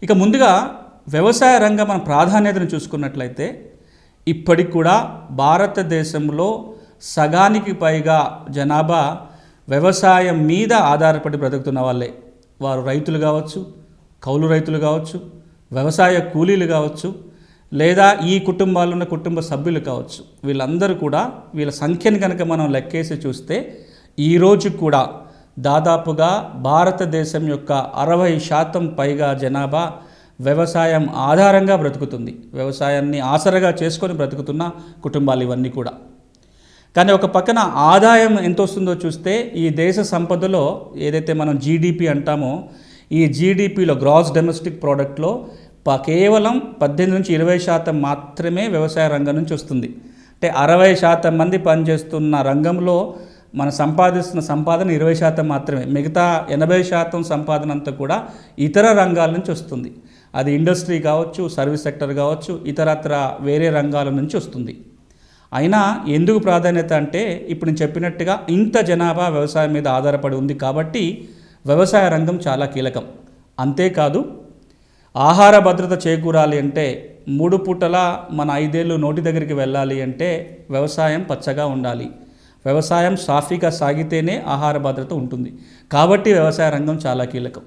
ఇక ముందుగా వ్యవసాయ రంగం మన ప్రాధాన్యతను చూసుకున్నట్లయితే ఇప్పటికి కూడా భారతదేశంలో సగానికి పైగా జనాభా వ్యవసాయం మీద ఆధారపడి బ్రతుకుతున్న వాళ్ళే. వారు రైతులు కావచ్చు, కౌలు రైతులు కావచ్చు, వ్యవసాయ కూలీలు కావచ్చు, లేదా ఈ కుటుంబాల్లో ఉన్న కుటుంబ సభ్యులు కావచ్చు. వీళ్ళందరూ కూడా వీళ్ళ సంఖ్యను కనుక మనం లెక్కేసి చూస్తే ఈరోజు కూడా దాదాపుగా భారతదేశం యొక్క 60% పైగా జనాభా వ్యవసాయం ఆధారంగా బ్రతుకుతుంది. వ్యవసాయాన్ని ఆసరగా చేసుకొని బ్రతుకుతున్న కుటుంబాలు ఇవన్నీ కూడా. కానీ ఒక పక్కన ఆదాయం ఎంత వస్తుందో చూస్తే ఈ దేశ సంపదలో ఏదైతే మనం జీడిపి అంటామో, ఈ జీడిపిలో గ్రాస్ డొమెస్టిక్ ప్రోడక్ట్లో కేవలం 18-20% మాత్రమే వ్యవసాయ రంగం నుంచి వస్తుంది. అంటే 60% మంది పనిచేస్తున్న రంగంలో మనం సంపాదిస్తున్న సంపాదన 20% మాత్రమే. మిగతా 80% సంపాదన అంతా కూడా ఇతర రంగాల నుంచి వస్తుంది. అది ఇండస్ట్రీ కావచ్చు, సర్వీస్ సెక్టర్ కావచ్చు, ఇతరత్ర వేరే రంగాల నుంచి వస్తుంది. అయినా ఎందుకు ప్రాధాన్యత అంటే ఇప్పుడు నేను చెప్పినట్టుగా ఇంత జనాభా వ్యవసాయం మీద ఆధారపడి ఉంది కాబట్టి వ్యవసాయ రంగం చాలా కీలకం. అంతేకాదు ఆహార భద్రత చేకూరాలి అంటే 3 పూటలా మన 5 ఏళ్ళు నోటి దగ్గరికి వెళ్ళాలి అంటే వ్యవసాయం పచ్చగా ఉండాలి. వ్యవసాయం సాఫీగా సాగితేనే ఆహార భద్రత ఉంటుంది. కాబట్టి వ్యవసాయ రంగం చాలా కీలకం.